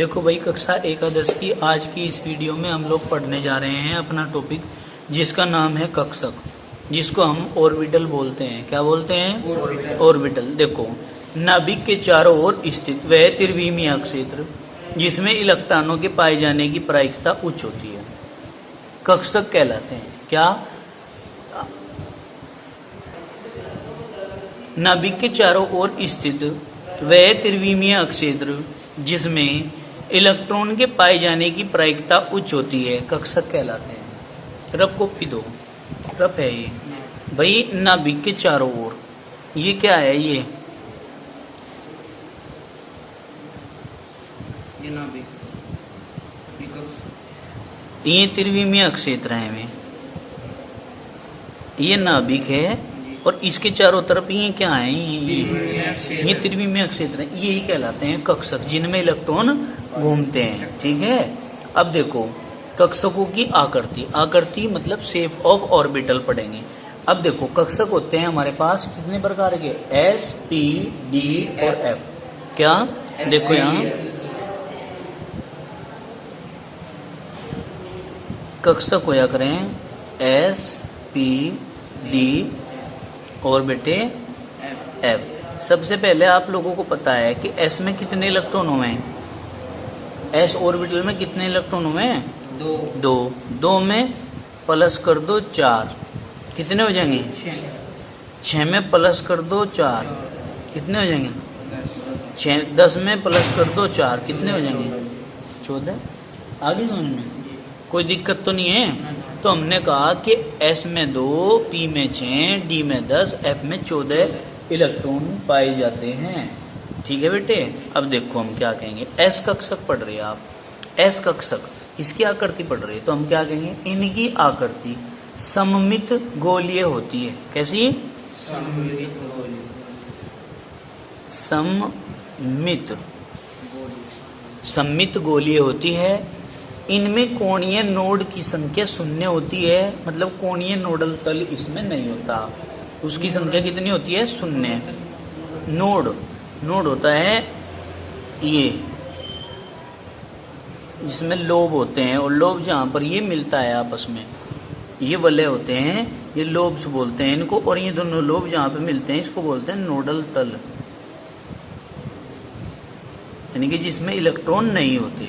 देखो भाई, कक्षा एकादश की आज की इस वीडियो में हम लोग पढ़ने जा रहे हैं अपना टॉपिक, जिसका नाम है कक्षक, जिसको हम ऑर्बिटल बोलते हैं। क्या बोलते हैं? ऑर्बिटल। देखो, नाभिक के चारों ओर स्थित वह त्रिविमीय क्षेत्र जिसमें इलेक्ट्रॉनों के पाए जाने की प्रायिकता उच्च होती है, कक्षक कहलाते हैं। क्या? नाभिक के चारों ओर स्थित वह त्रिविमीय क्षेत्र जिसमें इलेक्ट्रॉन के पाए जाने की प्रायिकता उच्च होती है, कक्षक कहलाते हैं। रफ कॉपी दो, रफ है ये भाई। नाभिक के चारों ओर, ये क्या है? ये नाभिक, ये त्रिविमीय क्षेत्र है में, ये नाभिक है और इसके चारों तरफ ये क्या है? ये त्रिविमीय क्षेत्र है। यही कहलाते हैं कक्षक, जिनमें इलेक्ट्रॉन घूमते हैं। ठीक है। अब देखो कक्षकों की आकृति, आकृति मतलब शेप ऑफ ऑर्बिटल पढ़ेंगे। अब देखो कक्षक होते हैं हमारे पास कितने प्रकार के? एस, पी, डी और एफ। क्या? देखो यहाँ कक्षक होया करें एस, पी, डी और बेटे एफ। सबसे पहले आप लोगों को पता है कि एस में कितने इलेक्ट्रॉन हुए हैं? एस ऑर्बिटल में कितने इलेक्ट्रॉन हुए हैं? दो में प्लस कर दो 4, कितने हो जाएंगे? 6 में प्लस कर दो 4, कितने हो जाएंगे? 10 में प्लस कर दो 4, कितने हो जाएंगे? 14। आगे समझ में कोई दिक्कत तो नहीं है? तो हमने कहा कि एस में 2, पी में 6, डी में 10, एफ में 14 इलेक्ट्रॉन पाए जाते हैं। ठीक है बेटे। अब देखो हम क्या कहेंगे। एस कक्षक पढ़ रहे हैं आप, एस कक्षक, इसकी आकृति पढ़ रहे हैं, तो हम क्या कहेंगे? इनकी आकृति सममित गोलीय होती है। कैसी? सममित गोलीय होती है। इनमें कोणीय नोड की संख्या 0 होती है, मतलब कोणीय नोडल तल इसमें नहीं होता। उसकी संख्या कितनी होती है? 0। नोड होता है ये, जिसमें लोब होते हैं, और लोब जहां पर ये मिलता है आपस में, ये वलय होते हैं, ये लोब्स बोलते हैं इनको। और ये दोनों लोब जहां पे मिलते हैं इसको बोलते हैं नोडल तल, यानी कि जिसमें इलेक्ट्रॉन नहीं होते,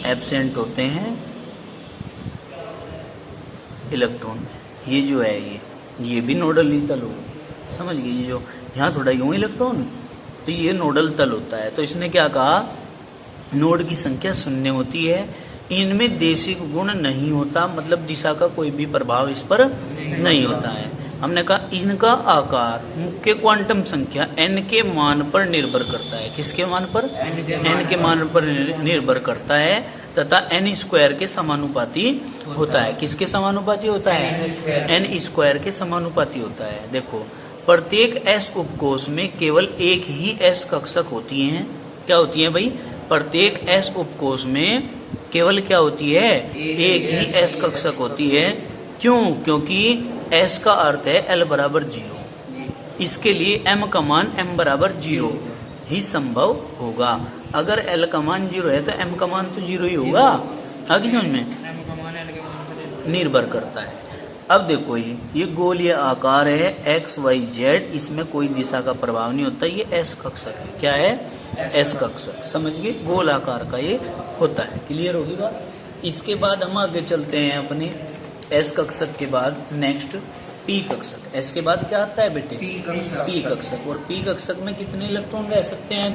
एब्सेंट होते हैं इलेक्ट्रॉन। ये जो है ये भी नोडल ही तल हो, समझ गए? ये जो यहाँ थोड़ा यूं इलेक्ट्रॉन, तो ये नोडल तल होता है। तो इसने क्या कहा? नोड की संख्या 0 होती है। इनमें देशिक गुण नहीं होता, मतलब दिशा का कोई भी प्रभाव इस पर नहीं होता है। हमने कहा इनका आकार मुख्य क्वांटम संख्या n के मान पर निर्भर करता है। किसके मान पर? n के मान पर निर्भर करता है, तथा n स्क्वायर के समानुपाती होता है। किसके समानुपाती होता है? n स्क्वायर के समानुपाती होता है। देखो, प्रत्येक s उपकोष में केवल एक ही s कक्षक होती हैं। क्या होती है भाई? प्रत्येक s उपकोष में केवल क्या होती है? एक ही s कक्षक होती है। क्यों? क्योंकि s का अर्थ है l बराबर 0। इसके लिए m का मान m बराबर 0 ही संभव होगा। अगर l का मान 0 है तो m का मान तो 0 ही होगा। आगे समझ में? निर्भर करता है। अब देखो ये गोलीय आकार है x, y, z, इसमें कोई दिशा का प्रभाव नहीं होता। ये s कक्षक है। क्या है? s कक्षक। समझ गए? गोल आकार का ये होता है। क्लियर होगी बात? इसके बाद हम आगे चलते हैं अपने s कक्षक के बाद नेक्स्ट p कक्षक। s के बाद क्या आता है बेटे? p कक्षक। और p कक्षक में कितने इलेक्ट्रॉन रह सकते हैं?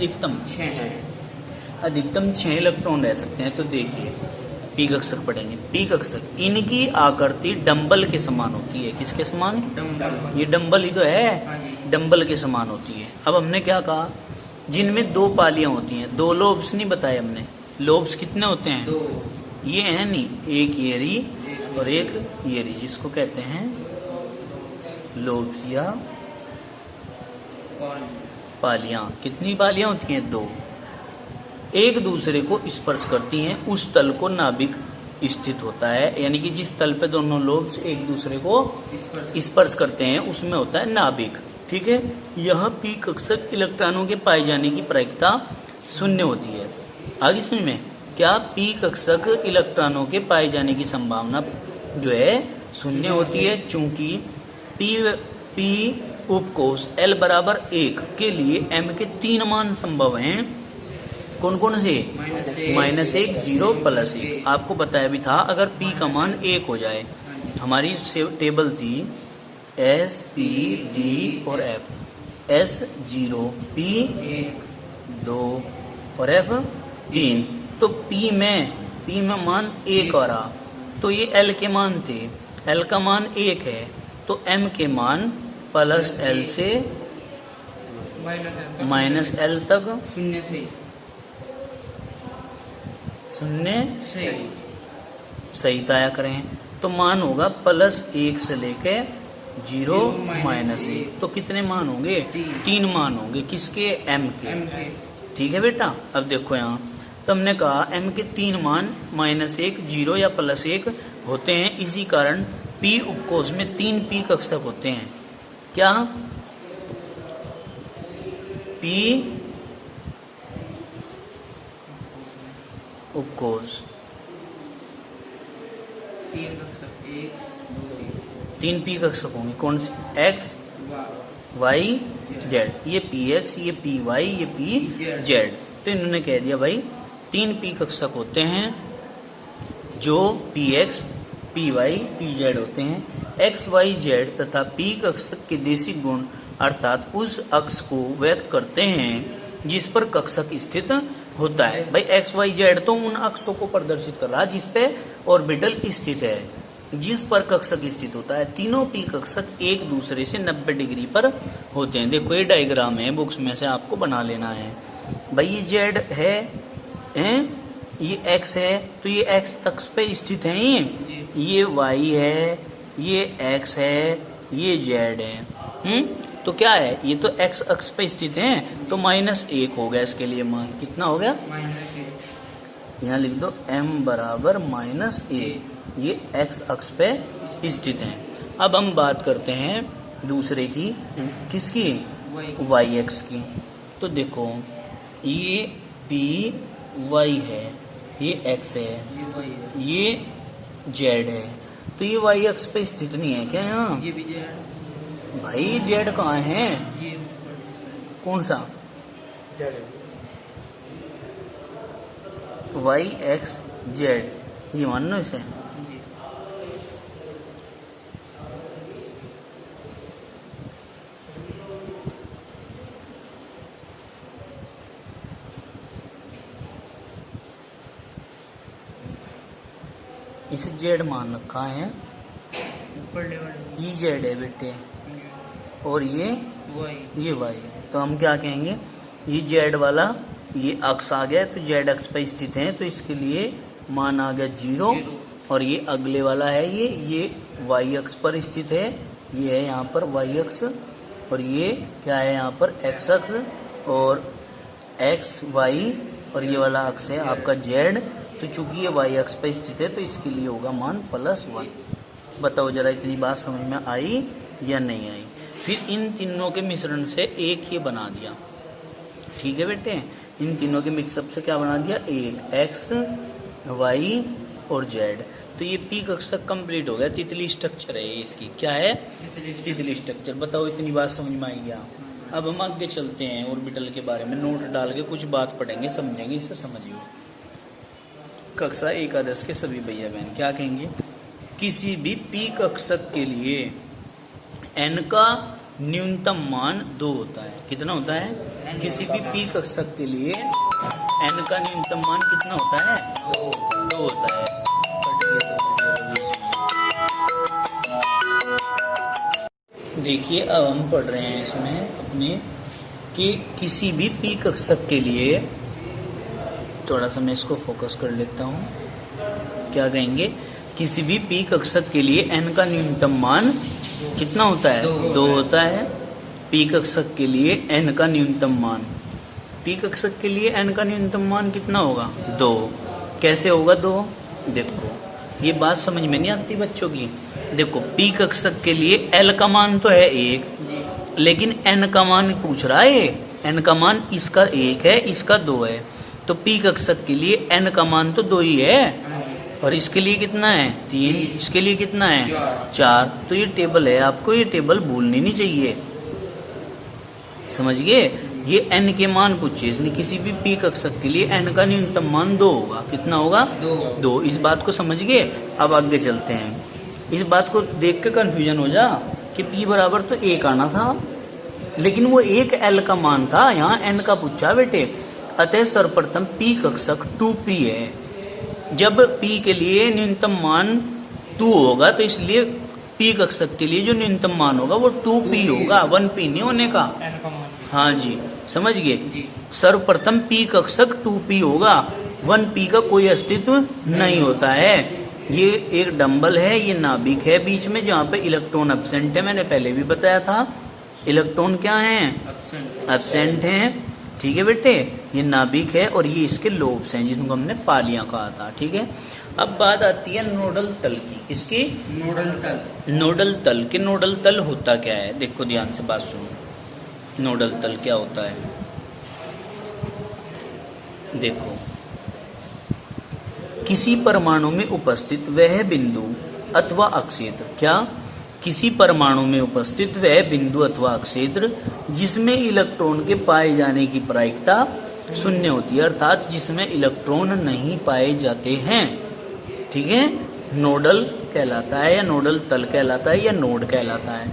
अधिकतम 6 इलेक्ट्रॉन रह सकते हैं। तो देखिए p कक्षक पढ़ेंगे। p कक्षक, इनकी आकृति डंबल के समान होती है। किसके समान? ये डंबल ही तो है, डंबल के समान होती है। अब हमने क्या कहा? जिनमें 2 पालियां होती हैं। 2 लोब्स नहीं बताए हमने। लोब्स कितने होते हैं? 2। ये है नहीं, एक ये री और एक ये री, जिसको कहते हैं लोब्स या पालियां। कितनी पालियां होती हैं? 2। एक दूसरे को स्पर्श करती हैं। उस तल को नाभिक स्थित होता है, यानी कि जिस तल पे दोनों लोब्स एक दूसरे को स्पर्श करते हैं उसमें होता है नाभिक। ठीक है। यह p कक्षक इलेक्ट्रॉनों के पाए जाने की प्रायिकता 0 होती है। आगे समझ में, क्या पी कक्षक इलेक्ट्रॉनों के पाए जाने की संभावना जो है शून्य होती है, चूंकि पी उपकोष L बराबर 1 के लिए m के 3 मान संभव हैं। कौन कौन से? -1, 0, +1। आपको बताया भी था अगर p का मान 1 हो जाए, हमारी टेबल थी S, P, D और F। S 0, P 2 और F 3। तो P में मान 1 आ रहा, तो ये L के मान थे, L का मान 1 है, तो M के मान +L से -L तक शून्य सही तय करें, तो मान होगा +1 से लेके 0 -1। तो कितने मान होंगे? 3 मान होंगे। किसके? M के। ठीक है बेटा। अब देखो यहाँ तो हमने कहा m के 3 मान -1, 0 या +1 होते हैं। इसी कारण p उपकोष में 3 p कक्षक होते हैं। क्या? p उपकोष 3 p कक्षक होंगे। कौन से? x, y, z। ये px, ये py, ये pz। तो इन्होंने कह दिया भाई 3 p कक्षक होते हैं जो px, py, pz होते हैं। x, y, z तथा p कक्षक के देशिक गुण अर्थात उस अक्ष को व्यक्त करते हैं जिस पर कक्षक स्थित होता है। भाई x, y, z तो उन अक्षों को प्रदर्शित कर रहा है जिस पे ऑर्बिटल स्थित है, जिस पर कक्षक स्थित होता है। तीनों p कक्षक एक दूसरे से 90 डिग्री पर होते हैं। देखो ये डायग्राम है, बुक्स में से आपको बना लेना है। भाई ये z है, ये x है, तो ये x अक्ष पे स्थित है। ये y है, ये x है, ये z है। तो क्या है? ये तो x अक्ष पे स्थित है, तो -1 हो गया इसके लिए मान। कितना हो गया? यहाँ लिख दो m बराबर -1। ये x अक्ष पे स्थित है। अब हम बात करते हैं दूसरे की, किसकी? y अक्ष की। तो देखो ये p y है, ये x है, ये z है, तो ये y अक्ष पे स्थित नहीं है क्या यहाँ? ये भी z। भाई z कहाँ है? ये कौन सा? z। y x z, ये मान लो इसे। इसे जेड मान रखा है, ये जेड है बेटे, और ये वाई है। तो हम क्या कहेंगे? ये जेड वाला ये अक्ष आ गया, तो जेड अक्ष पर स्थित है, तो इसके लिए मान आ गया 0। और ये अगले वाला है, ये वाई अक्ष पर स्थित है, ये है यहाँ पर वाई अक्ष, और ये क्या है यहाँ पर एक्स अक्ष, और एक्स वाई, और ये वाला अक्ष है आपका जेड। तो चूंकि ये वाई अक्ष पर स्थित है, तो इसके लिए होगा मान +1। बताओ जरा इतनी बात समझ में आई या नहीं आई? फिर इन तीनों के मिश्रण से एक ये बना दिया। ठीक है बेटे, इन तीनों के मिक्सअप से क्या बना दिया? एक एक्स, वाई और जेड। तो ये पी कक्षक कंप्लीट हो गया। तितली स्ट्रक्चर है इसकी। क्या है? तितली स्ट्रक्चर। बताओ इतनी बात समझ में आई क्या? अब हम आगे चलते हैं ऑर्बिटल के बारे में। नोट डाल के कुछ बात पढ़ेंगे, समझेंगे, इसे समझिए। कक्षा एकादश के सभी भैया बहन क्या कहेंगे? किसी भी पी कक्षक के लिए n का न्यूनतम मान 2 होता है। कितना होता है? किसी भी पी कक्षक के लिए n का न्यूनतम मान कितना होता है? 2 होता है। देखिए अब हम पढ़ रहे हैं इसमें अपने कि किसी भी पी कक्षक के लिए, थोड़ा सा मैं इसको फोकस कर लेता हूँ। क्या कहेंगे? किसी भी पी कक्षक के लिए n का न्यूनतम मान कितना होता है? 2 होता है। पी कक्षक के लिए n का न्यूनतम मान, पी कक्षक के लिए n का न्यूनतम मान कितना होगा? 2। कैसे होगा 2? देखो ये बात समझ में नहीं आती बच्चों की। देखो पी कक्षक के लिए l का मान तो है 1, लेकिन n का मान पूछ रहा है। n का मान इसका 1 है, इसका 2 है। तो पी कक्षक के लिए n का मान तो 2 ही है, और इसके लिए कितना है 3, इसके लिए कितना है 4। तो ये टेबल है, आपको ये टेबल भूलनी नहीं चाहिए, समझ गए। ये n के मान पूछे इसने, किसी भी p कक्षक के लिए n का न्यूनतम मान 2 होगा। कितना होगा 2। इस बात को समझ गए। अब आगे चलते हैं। इस बात को देख के कंफ्यूजन हो जा कि p बराबर तो 1 आना था, लेकिन वो एक l का मान था, यहाँ n का पूछा बेटे। अतः सर्वप्रथम p कक्षक 2p है। जब p के लिए न्यूनतम मान 2 होगा तो इसलिए p कक्षक के लिए जो न्यूनतम मान होगा वो 2p होगा, 1p नहीं होने का। हाँ जी, समझ गए। सर्वप्रथम p कक्षक 2p होगा, 1p का कोई अस्तित्व नहीं होता है। ये एक डंबल है, ये नाभिक है बीच में जहाँ पे इलेक्ट्रॉन एब्सेंट है। मैंने पहले भी बताया था इलेक्ट्रॉन क्या है एब्सेंट है, ठीक है बेटे। ये नाभिक है और ये इसके लोब्स हैं जिनको हमने पालियां कहा था, ठीक है। अब बात आती है नोडल तल की। किसकी? नोडल तल। नोडल तल के नोडल तल होता क्या है, देखो ध्यान से बात सुनो। नोडल तल क्या होता है देखो, किसी परमाणु में उपस्थित वह बिंदु अथवा अक्षेत्र, क्या? किसी परमाणु में उपस्थित वह बिंदु अथवा अक्षेत्र जिसमें इलेक्ट्रॉन के पाए जाने की प्रायिकता शून्य होती है, अर्थात जिसमें इलेक्ट्रॉन नहीं पाए जाते हैं, ठीक है। नोडल कहलाता है या नोडल तल कहलाता है या नोड कहलाता है।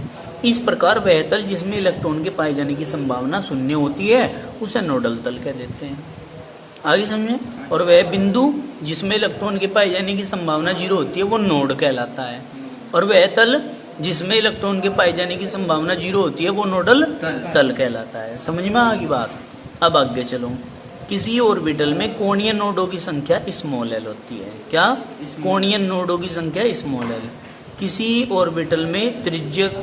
इस प्रकार वह तल जिसमें इलेक्ट्रॉन के पाए जाने की संभावना शून्य होती है उसे नोडल तल कह देते हैं। आगे समझे। और वह बिंदु जिसमें इलेक्ट्रॉन के पाए जाने की संभावना 0 होती है वो नोड कहलाता है, और वह तल जिसमें इलेक्ट्रॉन के पाए जाने की संभावना 0 होती है वो नोडल तल कहलाता है। समझ में आ गई बात। अब आगे चलो। किसी ऑर्बिटल में कोणीय नोडों की संख्या स्मॉल एल होती है, क्या? कोणीय नोडों की संख्या स्मॉल एल। किसी ऑर्बिटल में त्रिज्यक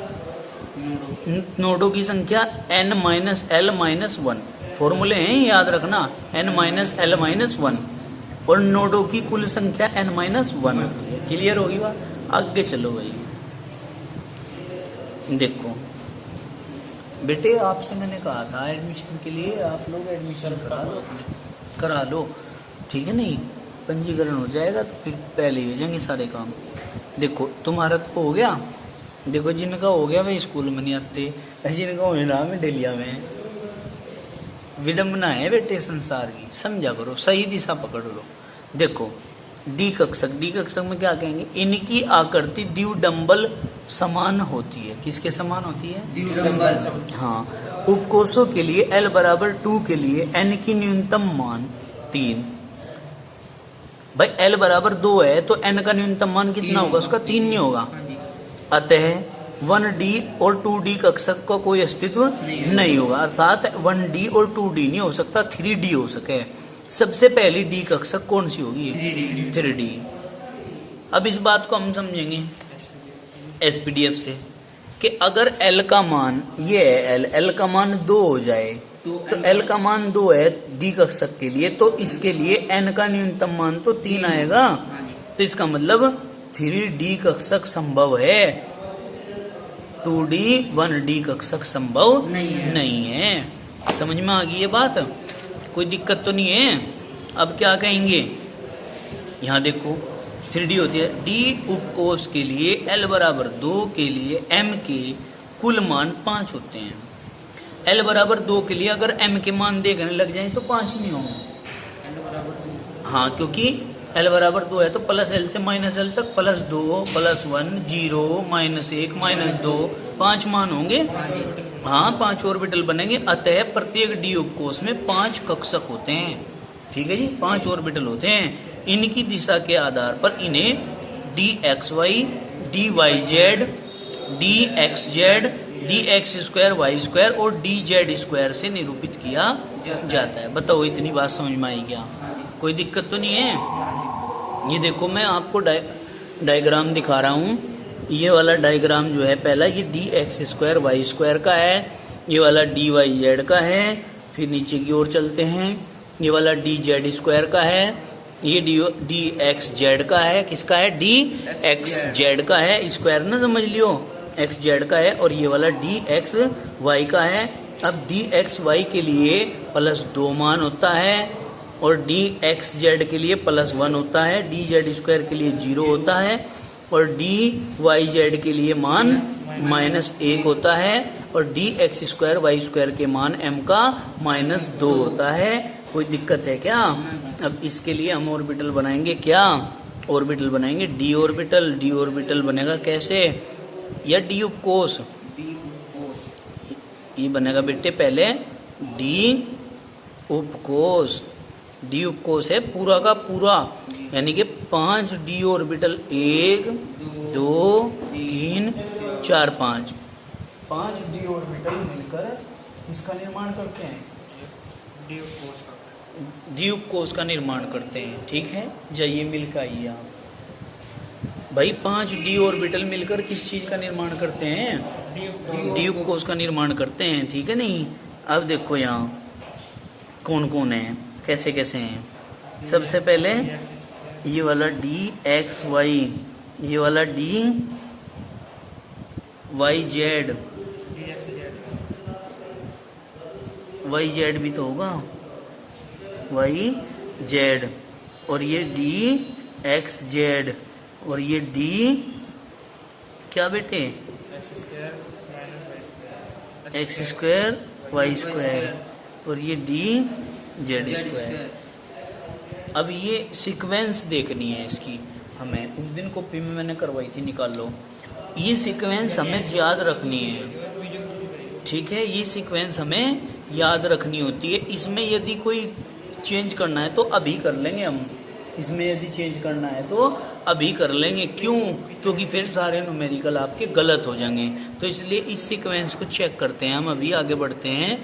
नोडों की संख्या n-l-1। फॉर्मूले हैं याद रखना, n-l-1, और नोडों की कुल संख्या n-1। क्लियर होगी बात। आगे चलो भाई। देखो बेटे, आपसे मैंने कहा था एडमिशन के लिए आप लोग एडमिशन करा लो, ठीक है। नहीं पंजीकरण हो जाएगा तो फिर पहले ही हो जाएंगे सारे काम। देखो तुम्हारा तो हो गया, देखो जिनका हो गया वे स्कूल में नहीं आते, जिनका होने रहा में डेलिया में। विडम्बना है बेटे संसार की, समझा करो, सही दिशा पकड़ लो। देखो डी कक्षक में क्या कहेंगे? इनकी आकृति द्विडंबल समान होती है। किसके समान होती है? द्विडंबल। हाँ। उपकोषों के लिए l बराबर 2 के लिए n की न्यूनतम मान 3। भाई l बराबर 2 है तो n का न्यूनतम मान कितना होगा? उसका 3 नहीं होगा। अतः 1D और 2D कक्षक का कोई अस्तित्व नहीं होगा, अर्थात 1D और 2D नहीं हो सकता, 3D हो सके। सबसे पहली D कक्षक कौन सी होगी? 3D। अब इस बात को हम समझेंगे SPDF से कि अगर L का मान ये है, L का मान 2 हो जाए तो L का मान 2 है D कक्षक के लिए, तो इसके लिए N का न्यूनतम मान तो 3 आएगा। तो इसका मतलब 3D कक्षक संभव है, 2D 1D कक्षक संभव नहीं है। समझ में आ गई ये बात? कोई दिक्कत तो नहीं है। अब क्या कहेंगे? यहाँ देखो 3D होती है। D उपकोष के लिए L बराबर 2 के लिए M के कुल मान 5 होते हैं। L बराबर 2 के लिए अगर M के मान देखने लग जाए तो 5 नहीं होंगे। हाँ, क्योंकि L बराबर 2 है तो प्लस L से माइनस L तक +2 +1 0 -1 -2 5 मान होंगे। हाँ, 5 ऑर्बिटल बनेंगे। अतः प्रत्येक D उपकोष में 5 कक्षक होते हैं, ठीक है जी। 5 ऑर्बिटल होते हैं। इनकी दिशा के आधार पर इन्हें dxy, dyz, dxz, dx2y2 और dz2 से निरूपित किया जाता है। बताओ इतनी बात समझ में आई क्या? कोई दिक्कत तो नहीं है? ये देखो मैं आपको डायग्राम दिखा रहा हूँ। ये वाला डायग्राम जो है पहला, ये dx2y2 का है, ये वाला dyz का है। फिर नीचे की ओर चलते हैं, ये वाला dz2 का है, ये dxz का है। किसका है? dxz का है, स्क्वायर ना समझ लियो, xz का है। और ये वाला dxy का है। अब dxy के लिए +2 मान होता है और डी एक्स जेड के लिए +1 होता है, डी जेड स्क्वायर के लिए 0 होता है और डी वाई जेड के लिए मान -1 होता है और D X square Y square के मान m का -2 होता है। कोई दिक्कत है क्या? अब इसके लिए हम ऑर्बिटल बनाएंगे, क्या ऑर्बिटल बनाएंगे? D orbital. डी ऑर्बिटल बनेगा कैसे? या डी उपकोष, ये बनेगा बेटे पहले डी उपकोष। डी उपकोष है पूरा का पूरा, यानी कि 5 डी ऑर्बिटल, 1 2 3 4 5 डी ऑर्बिटल मिलकर इसका निर्माण करते हैं, डी उपकोष का निर्माण करते हैं। ठीक है, जाइए मिलकर आइए आप भाई। 5 डी ऑर्बिटल मिलकर किस चीज का निर्माण करते हैं? डी उपकोष का निर्माण करते हैं। ठीक है नहीं? अब देखो यहाँ कौन कौन है, कैसे कैसे हैं। सबसे पहले ये वाला डी एक्स वाई, ये वाला D Y Z, Y Z भी तो होगा, वाई जेड, और ये डी एक्स जेड, और ये डी क्या बेटे? एक्स स्क्वायर वाई स्क्वायर, और ये डी जेड स्क्वायर। अब ये सीक्वेंस देखनी है इसकी हमें, उस दिन कॉपी में मैंने करवाई थी, निकाल लो। ये सीक्वेंस हमें याद रखनी है। ठीक है, ये सीक्वेंस हमें याद रखनी होती है। इसमें यदि कोई चेंज करना है तो अभी कर लेंगे हम, इसमें यदि चेंज करना है तो अभी कर लेंगे। क्यों? क्योंकि फिर सारे न्यूमेरिकल आपके गलत हो जाएंगे। तो इसलिए इस सीक्वेंस को चेक करते हैं हम, अभी आगे बढ़ते हैं।